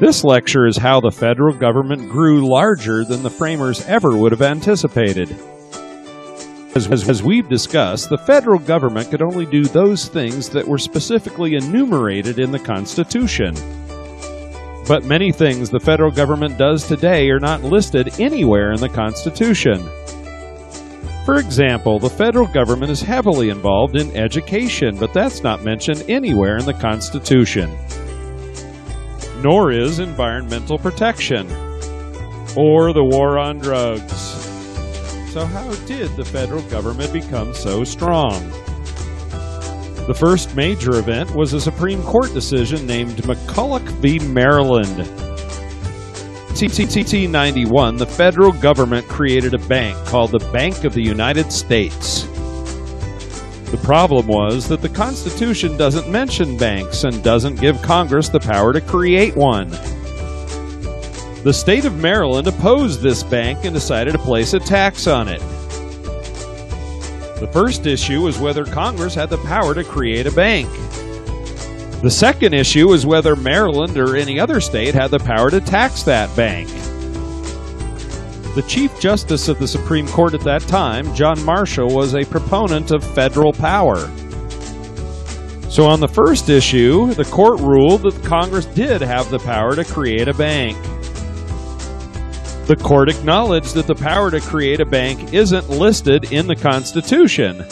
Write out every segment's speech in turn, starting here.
This lecture is how the federal government grew larger than the framers ever would have anticipated. As we've discussed, the federal government could only do those things that were specifically enumerated in the Constitution. But many things the federal government does today are not listed anywhere in the Constitution. For example, the federal government is heavily involved in education, but that's not mentioned anywhere in the Constitution. Nor is environmental protection, or the war on drugs. So how did the federal government become so strong? The first major event was a Supreme Court decision named McCulloch v. Maryland. In 1891, the federal government created a bank called the Bank of the United States. The problem was that the Constitution doesn't mention banks and doesn't give Congress the power to create one. The state of Maryland opposed this bank and decided to place a tax on it. The first issue was whether Congress had the power to create a bank. The second issue was whether Maryland or any other state had the power to tax that bank. The Chief Justice of the Supreme Court at that time, John Marshall, was a proponent of federal power. So on the first issue, the court ruled that Congress did have the power to create a bank. The court acknowledged that the power to create a bank isn't listed in the Constitution.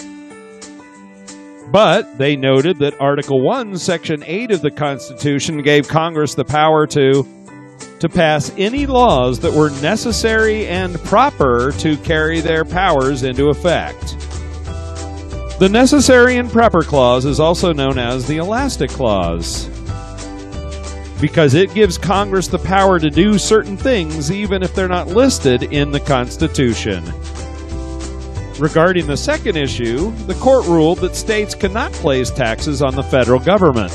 But they noted that Article 1, Section 8 of the Constitution gave Congress the power to pass any laws that were necessary and proper to carry their powers into effect. The Necessary and Proper Clause is also known as the Elastic Clause, because it gives Congress the power to do certain things even if they're not listed in the Constitution. Regarding the second issue, the court ruled that states cannot place taxes on the federal government.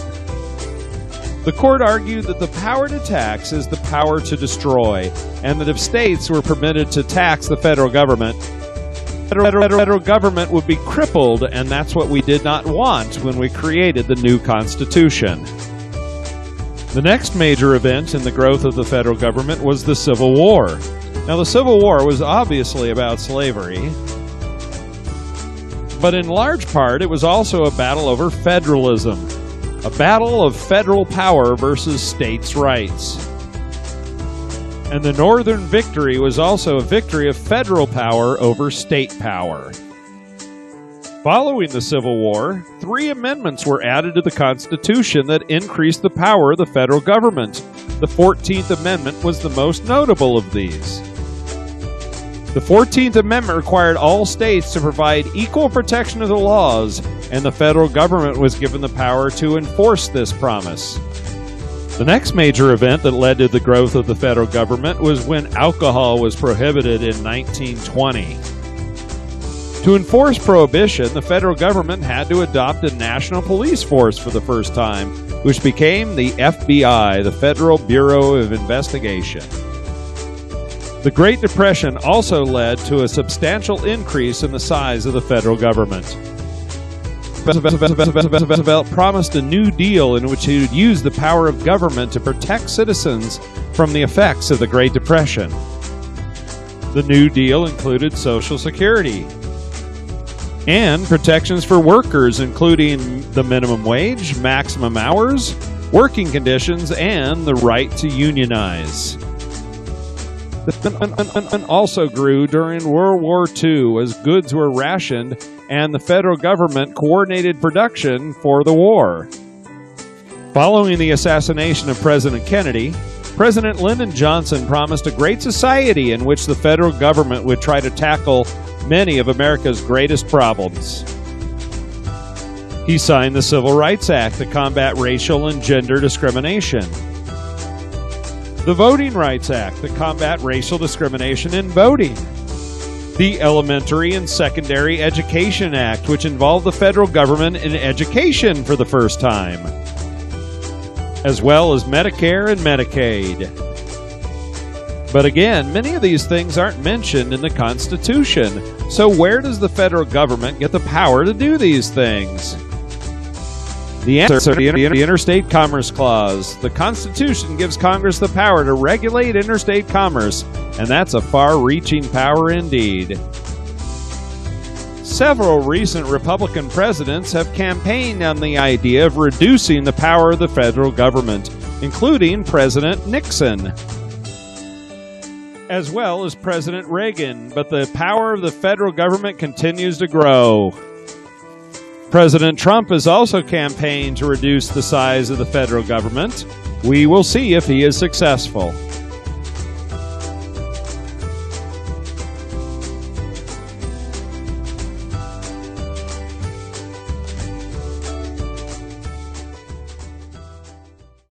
The court argued that the power to tax is the power to destroy, and that if states were permitted to tax the federal government, the federal government would be crippled, and that's what we did not want when we created the new Constitution. The next major event in the growth of the federal government was the Civil War. Now, the Civil War was obviously about slavery, but in large part it was also a battle over federalism. A battle of federal power versus states' rights. And the Northern victory was also a victory of federal power over state power. Following the Civil War, 3 amendments were added to the Constitution that increased the power of the federal government. The 14th Amendment was the most notable of these. The 14th Amendment required all states to provide equal protection of the laws, and the federal government was given the power to enforce this promise. The next major event that led to the growth of the federal government was when alcohol was prohibited in 1920. To enforce prohibition, the federal government had to adopt a national police force for the first time, which became the FBI, the Federal Bureau of Investigation. The Great Depression also led to a substantial increase in the size of the federal government. Roosevelt promised a New Deal in which he would use the power of government to protect citizens from the effects of the Great Depression. The New Deal included Social Security and protections for workers, including the minimum wage, maximum hours, working conditions, and the right to unionize. The also grew during World War II as goods were rationed and the federal government coordinated production for the war. Following the assassination of President Kennedy, President Lyndon Johnson promised a great society in which the federal government would try to tackle many of America's greatest problems. He signed the Civil Rights Act to combat racial and gender discrimination. The Voting Rights Act to combat racial discrimination in voting. The Elementary and Secondary Education Act, which involved the federal government in education for the first time, as well as Medicare and Medicaid. But again, many of these things aren't mentioned in the Constitution, so where does the federal government get the power to do these things? The answer, the Interstate Commerce Clause. The Constitution gives Congress the power to regulate interstate commerce, and that's a far-reaching power indeed. Several recent Republican presidents have campaigned on the idea of reducing the power of the federal government, including President Nixon, as well as President Reagan, but the power of the federal government continues to grow. President Trump has also campaigned to reduce the size of the federal government. We will see if he is successful.